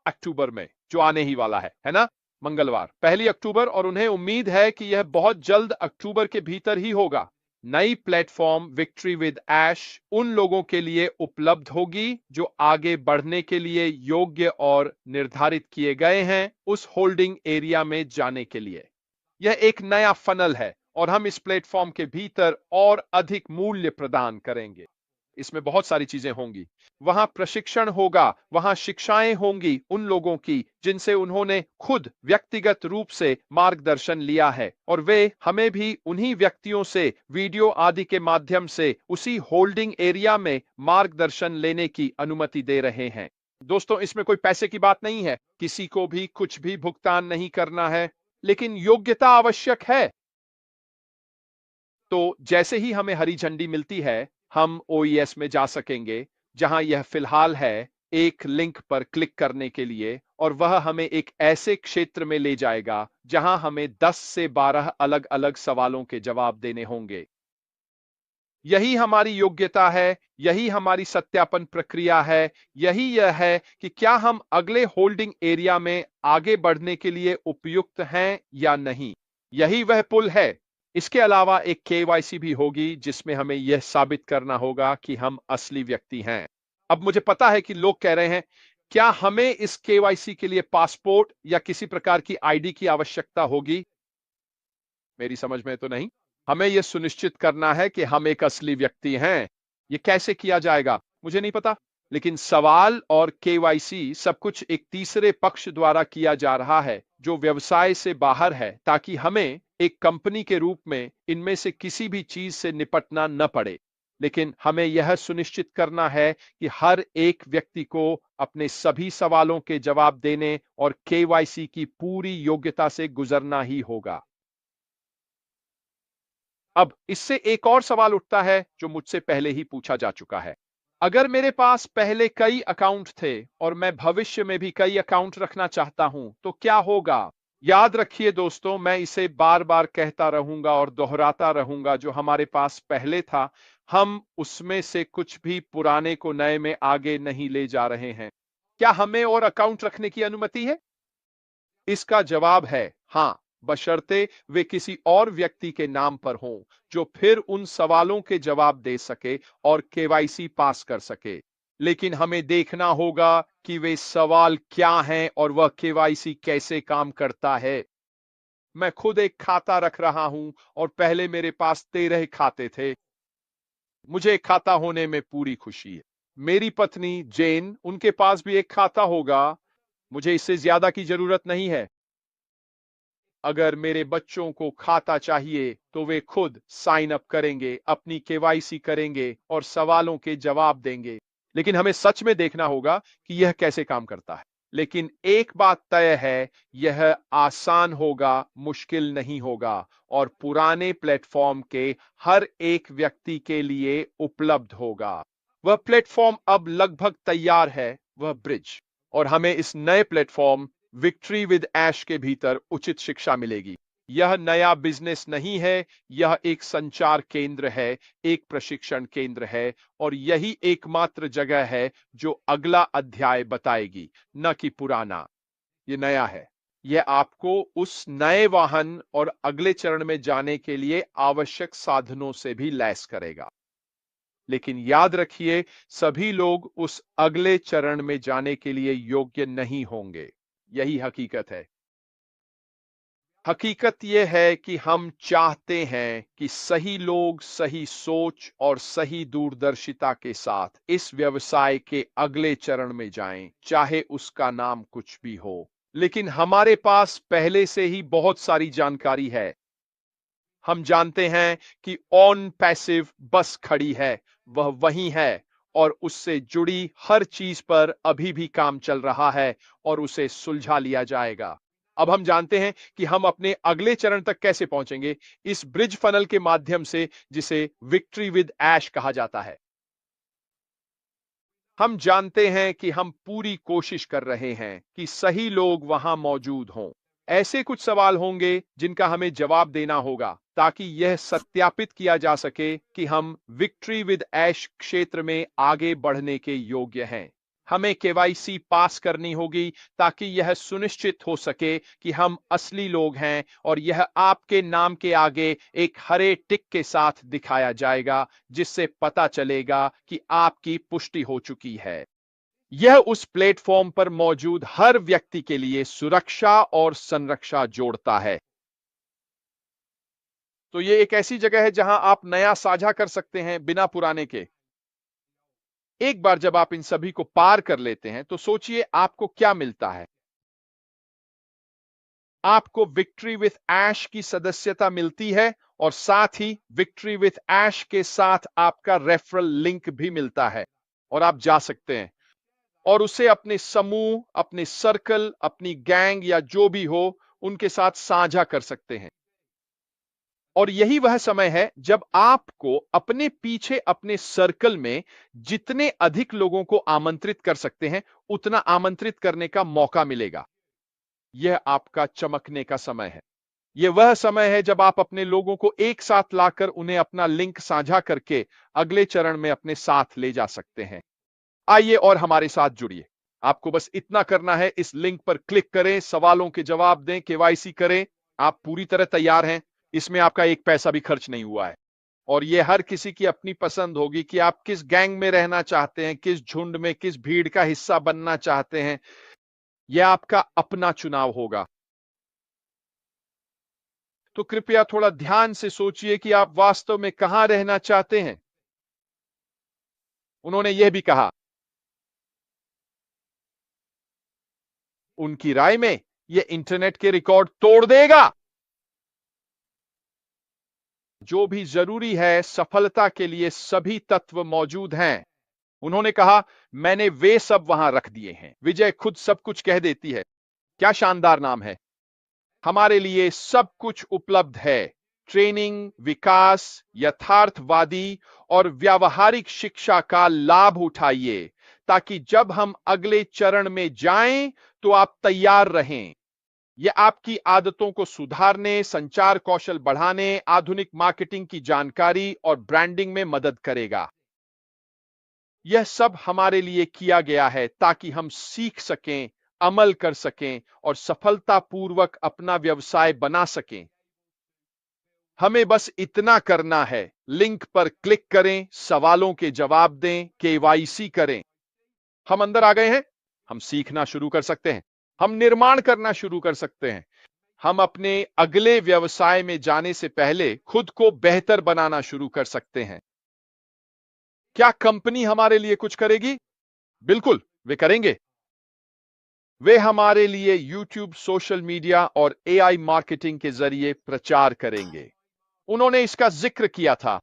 अक्टूबर में, जो आने ही वाला है ना, मंगलवार 1 अक्टूबर, और उन्हें उम्मीद है कि यह बहुत जल्द अक्टूबर के भीतर ही होगा। नई प्लेटफॉर्म विक्ट्री विद ऐश उन लोगों के लिए उपलब्ध होगी जो आगे बढ़ने के लिए योग्य और निर्धारित किए गए हैं उस होल्डिंग एरिया में जाने के लिए। यह एक नया फनल है और हम इस प्लेटफॉर्म के भीतर और अधिक मूल्य प्रदान करेंगे। इसमें बहुत सारी चीजें होंगी। वहां प्रशिक्षण होगा, वहां शिक्षाएं होंगी उन लोगों की जिनसे उन्होंने खुद व्यक्तिगत रूप से मार्गदर्शन लिया है, और वे हमें भी उन्हीं व्यक्तियों से वीडियो आदि के माध्यम से उसी होल्डिंग एरिया में मार्गदर्शन लेने की अनुमति दे रहे हैं। दोस्तों, इसमें कोई पैसे की बात नहीं है, किसी को भी कुछ भी भुगतान नहीं करना है, लेकिन योग्यता आवश्यक है। तो जैसे ही हमें हरी झंडी मिलती है, हम ओईएस में जा सकेंगे, जहां यह फिलहाल है, एक लिंक पर क्लिक करने के लिए, और वह हमें एक ऐसे क्षेत्र में ले जाएगा जहां हमें 10 से 12 अलग अलग सवालों के जवाब देने होंगे। यही हमारी योग्यता है, यही हमारी सत्यापन प्रक्रिया है, यही यह है कि क्या हम अगले होल्डिंग एरिया में आगे बढ़ने के लिए उपयुक्त हैं या नहीं। यही वह पुल है। इसके अलावा एक केवाईसी भी होगी जिसमें हमें यह साबित करना होगा कि हम असली व्यक्ति हैं। अब मुझे पता है कि लोग कह रहे हैं, क्या हमें इस केवाईसी के लिए पासपोर्ट या किसी प्रकार की आईडी की आवश्यकता होगी? मेरी समझ में तो नहीं। हमें यह सुनिश्चित करना है कि हम एक असली व्यक्ति हैं। यह कैसे किया जाएगा मुझे नहीं पता, लेकिन सवाल और केवाईसी सब कुछ एक तीसरे पक्ष द्वारा किया जा रहा है जो व्यवसाय से बाहर है, ताकि हमें एक कंपनी के रूप में इनमें से किसी भी चीज से निपटना न पड़े। लेकिन हमें यह सुनिश्चित करना है कि हर एक व्यक्ति को अपने सभी सवालों के जवाब देने और केवाईसी की पूरी योग्यता से गुजरना ही होगा। अब इससे एक और सवाल उठता है जो मुझसे पहले ही पूछा जा चुका है। अगर मेरे पास पहले कई अकाउंट थे और मैं भविष्य में भी कई अकाउंट रखना चाहता हूं, तो क्या होगा? याद रखिए दोस्तों, मैं इसे बार बार कहता रहूंगा और दोहराता रहूंगा, जो हमारे पास पहले था, हम उसमें से कुछ भी पुराने को नए में आगे नहीं ले जा रहे हैं। क्या हमें और अकाउंट रखने की अनुमति है? इसका जवाब है हां, बशर्ते वे किसी और व्यक्ति के नाम पर हों जो फिर उन सवालों के जवाब दे सके और केवाईसी पास कर सके। लेकिन हमें देखना होगा कि वे सवाल क्या हैं और वह केवाईसी कैसे काम करता है। मैं खुद एक खाता रख रहा हूं और पहले मेरे पास 13 खाते थे। मुझे एक खाता होने में पूरी खुशी है। मेरी पत्नी जेन, उनके पास भी एक खाता होगा। मुझे इससे ज्यादा की जरूरत नहीं है। अगर मेरे बच्चों को खाता चाहिए तो वे खुद साइन अप करेंगे, अपनी केवाईसी करेंगे और सवालों के जवाब देंगे। लेकिन हमें सच में देखना होगा कि यह कैसे काम करता है। लेकिन एक बात तय है, यह आसान होगा, मुश्किल नहीं होगा, और पुराने प्लेटफॉर्म के हर एक व्यक्ति के लिए उपलब्ध होगा। वह प्लेटफॉर्म अब लगभग तैयार है, वह ब्रिज, और हमें इस नए प्लेटफॉर्म विक्ट्री विद ऐश के भीतर उचित शिक्षा मिलेगी। यह नया बिजनेस नहीं है, यह एक संचार केंद्र है, एक प्रशिक्षण केंद्र है, और यही एकमात्र जगह है जो अगला अध्याय बताएगी, न कि पुराना। यह नया है। यह आपको उस नए वाहन और अगले चरण में जाने के लिए आवश्यक साधनों से भी लैस करेगा। लेकिन याद रखिए, सभी लोग उस अगले चरण में जाने के लिए योग्य नहीं होंगे। यही हकीकत है। हकीकत यह है कि हम चाहते हैं कि सही लोग सही सोच और सही दूरदर्शिता के साथ इस व्यवसाय के अगले चरण में जाएं, चाहे उसका नाम कुछ भी हो। लेकिन हमारे पास पहले से ही बहुत सारी जानकारी है। हम जानते हैं कि ऑन पैसिव बस खड़ी है, वह वहीं है, और उससे जुड़ी हर चीज पर अभी भी काम चल रहा है और उसे सुलझा लिया जाएगा। अब हम जानते हैं कि हम अपने अगले चरण तक कैसे पहुंचेंगे, इस ब्रिज फनल के माध्यम से जिसे विक्ट्री विद ऐश कहा जाता है। हम जानते हैं कि हम पूरी कोशिश कर रहे हैं कि सही लोग वहां मौजूद हों। ऐसे कुछ सवाल होंगे जिनका हमें जवाब देना होगा, ताकि यह सत्यापित किया जा सके कि हम विक्ट्री विद ऐश क्षेत्र में आगे बढ़ने के योग्य हैं। हमें केवाईसी पास करनी होगी ताकि यह सुनिश्चित हो सके कि हम असली लोग हैं और यह आपके नाम के आगे एक हरे टिक के साथ दिखाया जाएगा जिससे पता चलेगा कि आपकी पुष्टि हो चुकी है। यह उस प्लेटफॉर्म पर मौजूद हर व्यक्ति के लिए सुरक्षा और संरक्षा जोड़ता है। तो ये एक ऐसी जगह है जहां आप नया साझा कर सकते हैं बिना पुराने के। एक बार जब आप इन सभी को पार कर लेते हैं तो सोचिए आपको क्या मिलता है। आपको विक्ट्री विथ ऐश की सदस्यता मिलती है और साथ ही विक्ट्री विथ ऐश के साथ आपका रेफरल लिंक भी मिलता है और आप जा सकते हैं और उसे अपने समूह, अपने सर्कल, अपनी गैंग या जो भी हो उनके साथ साझा कर सकते हैं। और यही वह समय है जब आपको अपने पीछे अपने सर्कल में जितने अधिक लोगों को आमंत्रित कर सकते हैं उतना आमंत्रित करने का मौका मिलेगा। यह आपका चमकने का समय है। यह वह समय है जब आप अपने लोगों को एक साथ लाकर उन्हें अपना लिंक साझा करके अगले चरण में अपने साथ ले जा सकते हैं। आइए और हमारे साथ जुड़िए। आपको बस इतना करना है, इस लिंक पर क्लिक करें, सवालों के जवाब दें, केवाईसी करें। आप पूरी तरह तैयार हैं। इसमें आपका एक पैसा भी खर्च नहीं हुआ है और यह हर किसी की अपनी पसंद होगी कि आप किस गैंग में रहना चाहते हैं, किस झुंड में, किस भीड़ का हिस्सा बनना चाहते हैं। यह आपका अपना चुनाव होगा। तो कृपया थोड़ा ध्यान से सोचिए कि आप वास्तव में कहां रहना चाहते हैं। उन्होंने यह भी कहा, उनकी राय में यह इंटरनेट के रिकॉर्ड तोड़ देगा। जो भी जरूरी है सफलता के लिए सभी तत्व मौजूद हैं। उन्होंने कहा, मैंने वे सब वहां रख दिए हैं। विजय खुद सब कुछ कह देती है। क्या शानदार नाम है। हमारे लिए सब कुछ उपलब्ध है। ट्रेनिंग, विकास, यथार्थवादी और व्यावहारिक शिक्षा का लाभ उठाइए ताकि जब हम अगले चरण में जाएं तो आप तैयार रहें। यह आपकी आदतों को सुधारने, संचार कौशल बढ़ाने, आधुनिक मार्केटिंग की जानकारी और ब्रांडिंग में मदद करेगा। यह सब हमारे लिए किया गया है ताकि हम सीख सकें, अमल कर सकें और सफलतापूर्वक अपना व्यवसाय बना सकें। हमें बस इतना करना है, लिंक पर क्लिक करें, सवालों के जवाब दें, केवाईसी करें। हम अंदर आ गए हैं। हम सीखना शुरू कर सकते हैं। हम निर्माण करना शुरू कर सकते हैं। हम अपने अगले व्यवसाय में जाने से पहले खुद को बेहतर बनाना शुरू कर सकते हैं। क्या कंपनी हमारे लिए कुछ करेगी? बिल्कुल, वे करेंगे। वे हमारे लिए YouTube, सोशल मीडिया और AI मार्केटिंग के जरिए प्रचार करेंगे। उन्होंने इसका जिक्र किया था।